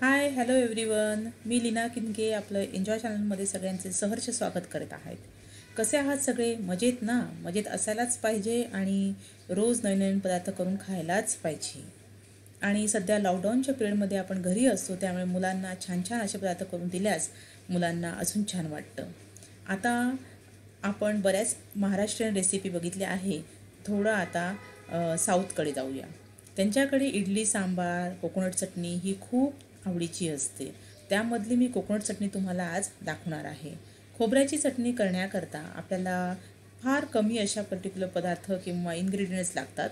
Hi hello everyone, मी लीना किनके आपलं enjoy चॅनलमध्ये सगळ्यांचे सहर्ष स्वागत करत आहेत. कसे आहात सगळे? मजेत ना? मजेत असायलाच पाहिजे आणि रोज नवीन नवीन पदार्थ करून खायलाच पाहिजे. आणि सध्या लॉकडाऊनच्या पिरियडमध्ये आपण घरी असतो, त्यामुळे मुलांना छान छान असे पदार्थ करून दिल्यास मुलांना अजून छान वाटतं. आता आपण बऱ्याच महाराष्ट्रीयन रेसिपी बघितल्या आहे. थोडं आता साऊथकडे जाऊया. त्यांच्याकडे इडली सांबार, कोकोनट चटणी ही खूप आवडीची असते. त्यामधली मी कोकोनट चटणी तुम्हाला आज दाखवणार आहे. खोबऱ्याची चटणी करण्याकरता आपल्याला फार कमी अशा पर्टिक्युलर पदार्थ किंवा इन्ग्रेडियंट्स लागतात.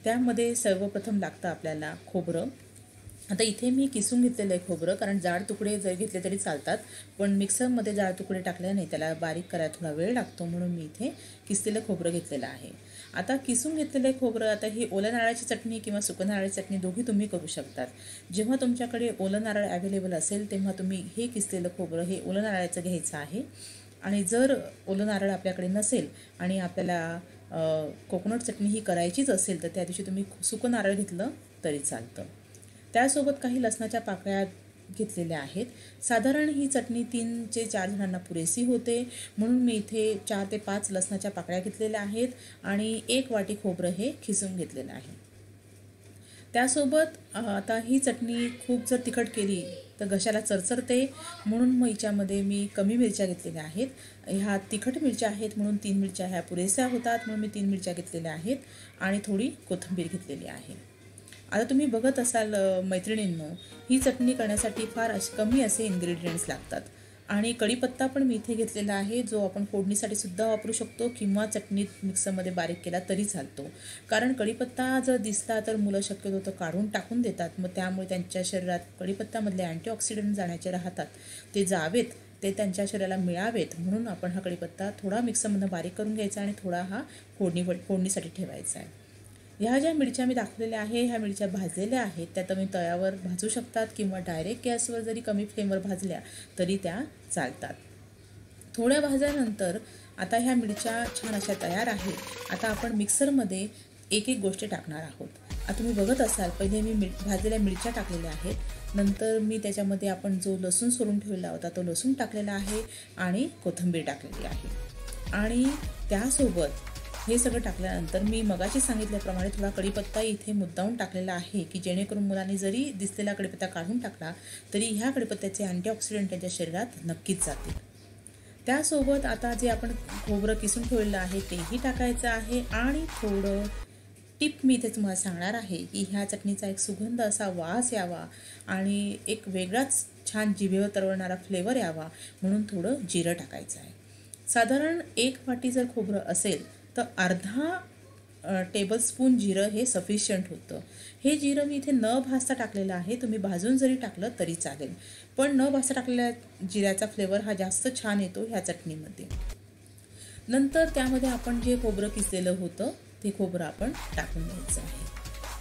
त्यामध्ये सर्वप्रथम लागतं आपल्याला खोबरं. आता इथे मी किसून घेतलेलं आहे खोबरं, कारण जाड तुकडे जर घेतले तरी चालतात, पण मिक्सरमध्ये जाड तुकडे टाकले नाही, त्याला बारीक करायला थोडा वेळ लागतो, म्हणून मी इथे किसलेलं खोबरं घेतलेलं आहे. आता किसून घेतलेलं खोबरं, आता ही ओल्या नारळाची चटणी किंवा सुकं नारळाची चटणी दोघी तुम्ही करू शकतात. जेव्हा तुमच्याकडे ओलं नारळ अवेलेबल असेल तेव्हा तुम्ही हे किसलेलं खोबरं हे ओलं नारळाचं घ्यायचं आहे. आणि जर ओलं नारळ आपल्याकडे नसेल आणि आपल्याला कोकोनट चटणी ही करायचीच असेल तर त्या दिवशी तुम्ही सुकं नारळ घेतलं तरी चालतं. त्यासोबत काही लसणाच्या पाकळ्या घेतलेल्या आहेत. साधारण ही चटणी 3 ते 4 जणांना पुरेशी होते, म्हणून मी इथे 4 ते 5 लसणाच्या पाकळ्या घेतलेल्या आहेत आणि 1 वाटी खोबरं हे खिसून घेतलेलं आहे. त्यासोबत आता ही चटणी खूप जर तिखट केली तर घशाला चरचरते, म्हणून मग हिच्यामध्ये मी कमी मिरच्या घेतलेल्या आहेत. ह्या तिखट मिरच्या आहेत म्हणून 3 मिरच्या ह्या पुरेशा होतात, म्हणून मी 3 मिरच्या घेतलेल्या आहेत आणि थोडी कोथिंबीर घेतलेली आहे. आता तुम्ही बघत असाल मैत्रिणींनो, ही चटणी करण्यासाठी फार कमी असे इन्ग्रेडियंट्स लागतात. आणि कढीपत्ता पण मी इथे घेतलेला आहे, जो आपण फोडणीसाठी सुद्धा वापरू शकतो किंवा चटणीत मिक्सरमध्ये बारीक केला तरी चालतो. कारण कढीपत्ता जर दिसला तर मुलं शक्यतो तो काढून टाकून देतात, मग त्यामुळे त्यांच्या शरीरात कढीपत्त्यामधले अँटीऑक्सिडंट जाण्याचे राहतात, ते जावेत, ते त्यांच्या शरीराला मिळावेत, म्हणून आपण हा कढीपत्ता थोडा मिक्सरमधून बारीक करून घ्यायचा आणि थोडा हा फोडणीसाठी ठेवायचा आहे. ह्या ज्या मिरच्या मी दाखवलेल्या आहे, ह्या मिरच्या भाजलेल्या आहेत. त्या तुम्ही तव्यावर भाजू शकतात किंवा डायरेक्ट गॅसवर जरी कमी फ्लेमवर भाजल्या तरी त्या चालतात. थोड्या भाजल्यानंतर आता ह्या मिरच्या छान अशा तयार आहेत. आता आपण मिक्सरमध्ये एक एक गोष्टी टाकणार आहोत. आता तुम्ही बघत असाल, पहिले मी भाजलेल्या मिरच्या टाकलेल्या आहेत, नंतर मी त्याच्यामध्ये आपण जो लसूण सोलून ठेवलेला होता तो लसूण टाकलेला आहे आणि कोथिंबीर टाकलेली आहे. आणि त्यासोबत हे सगळं टाकल्यानंतर मी मगाशी सांगितल्याप्रमाणे थोडा कढीपत्ता इथे मुद्दामून टाकलेला आहे, की जेणेकरून मुलांनी जरी दिसलेला कढीपत्ता काढून टाकला तरी ह्या कढीपत्त्याचे अँटीऑक्सिडंट त्यांच्या शरीरात नक्कीच जातील. त्यासोबत आता जे आपण खोबरं किसून ठेवलेलं आहे तेही टाकायचं आहे. आणि थोडं टिप मी इथे तुम्हाला सांगणार आहे, की ह्या चटणीचा एक सुगंध असा वास यावा आणि एक वेगळाच छान जिभेवर तरवळणारा फ्लेवर यावा, म्हणून थोडं जिरं टाकायचं आहे. साधारण 1 वाटी जर खोबरं असेल तर अर्धा टेबलस्पून जिरं हे सफिशियंट होतं. हे जिरं मी इथे न भाजता टाकलेलं आहे, तुम्ही भाजून जरी टाकलं तरी चालेल, पण न भाजता टाकलेल्या जिऱ्याचा फ्लेवर हा जास्त छान येतो ह्या चटणीमध्ये. नंतर त्यामध्ये आपण जे खोबरं किसलेलं होतं ते खोबरं आपण टाकून द्यायचं आहे.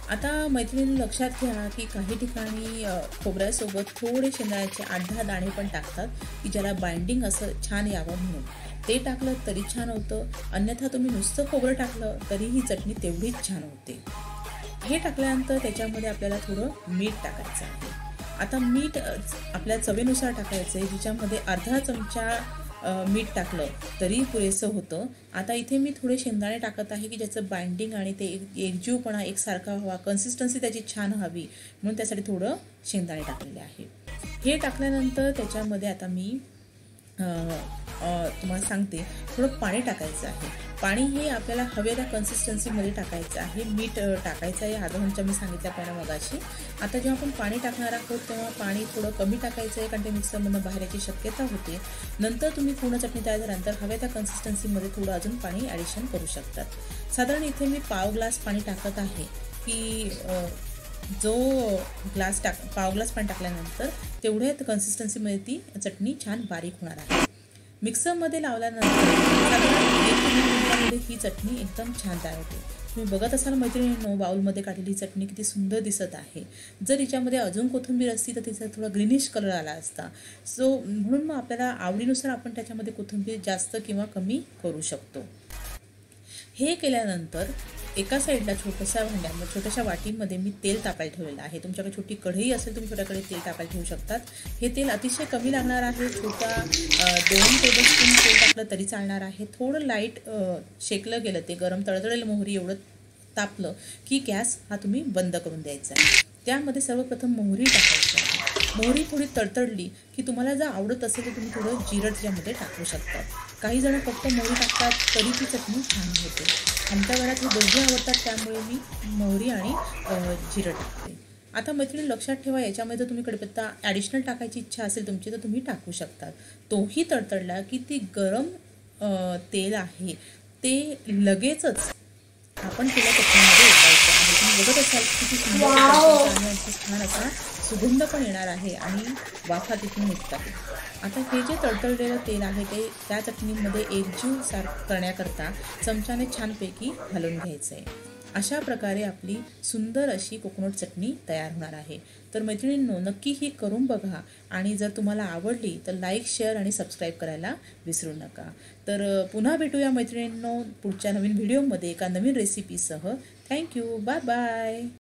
आता मैत्रिणी लक्षात घ्या, की काही ठिकाणी खोबऱ्यासोबत थोडे शेंगदाण्याचे 8-10 दाणे पण टाकतात, की ज्याला बाइंडिंग असं छान यावं म्हणून. ते टाकलं तरी छान होतं, अन्यथा तुम्ही नुसतं खोबरं टाकलं तरी ही चटणी तेवढीच छान होते. हे टाकल्यानंतर त्याच्यामध्ये आपल्याला थोडं मीठ टाकायचं आहे. आता मीठ आपल्या चवीनुसार टाकायचं आहे, जिच्यामध्ये अर्धा चमचा मीठ टाकलं तरी पुरेसं होतं. आता इथे मी थोडे शेंगदाणे टाकत आहे, की ज्याचं बाइंडिंग आणि ते एकजीवपणा एकसारखा व्हावा, कन्सिस्टन्सी त्याची छान हवी, म्हणून त्यासाठी थोडं शेंगदाणे टाकलेले आहे. हे टाकल्यानंतर त्याच्यामध्ये आता मी तुम्हाला सांगते, थोडं पाणी टाकायचं आहे. पाणी हे आपल्याला हवेल्या कन्सिस्टन्सीमध्ये टाकायचं आहे. मीठ टाकायचं आहे अर्धा चमचा मी सांगितल्याप्रमाणे मगाशी. आता जेव्हा आपण पाणी टाकणार आहोत तेव्हा पाणी थोडं कमी टाकायचं आहे, कारण ते मिक्सरमधून बाहेर याची शक्यता होते. नंतर तुम्ही पूर्ण चटणी तयार झाल्यानंतर हव्या त्या कन्सिस्टन्सीमध्ये थोडं अजून पाणी ॲडिशन करू शकतात. साधारण इथे मी पाव ग्लास पाणी टाकत आहे, की जो पाव ग्लास पाणी टाकल्यानंतर तेवढ्या कन्सिस्टन्सीमध्ये ती चटणी छान बारीक होणार आहे. मिक्सरमध्ये लावल्यानंतर साधारण 1 मिनिटामध्ये ही चटणी एकदम छान तयार होते. तुम्ही बघत असाल मैत्रिणींनो, बाउलमध्ये काढलेली चटणी किती सुंदर दिसत आहे. जर हिच्यामध्ये अजून कोथिंबीर असती तर तिचा थोडा ग्रीनिश कलर आला असता. म्हणून मग आपल्याला आवडीनुसार आपण त्याच्यामध्ये कोथिंबीर जास्त किंवा कमी करू शकतो. हे केल्यानंतर एका साईडला छोट्याशा भांड्यामध्ये छोट्याशा वाटीमध्ये मी तेल तापायला ठेवलेलं आहे. तुमच्याकडे छोटी कढई असेल तुम्ही छोट्याकडे तेल तापायला ठेवू शकतात. हे तेल अतिशय कमी लागणार आहे. छोटा 2 टेबलस्पून तेल टाकलं तरी चालणार आहे. थोडं लाईट शेकलं गेलं ते गरम तळतळेल मोहरी एवढं तापलं की गॅस हा तुम्ही बंद करून द्यायचा आहे. त्यामध्ये सर्वप्रथम मोहरी टाकायची आहे. मोहरी थोडी तडतडली की तुम्हाला जर आवडत असेल तर तुम्ही थोडं जिरं त्याच्यामध्ये टाकू शकतात. काही जण फक्त मोहरी टाकतात तरी ती चटणी छान होते. आमच्या घरात हे दोघे आवडतात त्यामुळे मी मोहरी आणि जिरं टाकते. आता मैत्रिणी लक्षात ठेवा, याच्यामध्ये जर तुम्ही कढीपत्ता ॲडिशनल टाकायची इच्छा असेल तुमची तर तुम्ही टाकू शकतात. तोही तडतडला की ती गरम तेल आहे ते लगेचच आपण तिला चटणीमध्ये ओतायचं आहे. तुम्ही बघत असाल किती सुंदर आणि छान असा सुगंध पण येणार आहे आणि वाफा तिथून निघतात. आता हे जे तडतडलेलं तेल आहे ते त्या चटणीमध्ये एकजीव करण्याकरता चमच्याने छानपैकी घालून घ्यायचं आहे. अशा प्रकारे आपली सुंदर अशी कोकोनट चटणी तयार होणार आहे. तर मैत्रिणींनो, नक्की ही करून बघा आणि जर तुम्हाला आवडली तर लाईक, शेअर आणि सबस्क्राईब करायला विसरू नका. तर पुन्हा भेटूया मैत्रिणींनो पुढच्या नवीन व्हिडिओमध्ये एका नवीन रेसिपीसह. थँक्यू. Bye bye.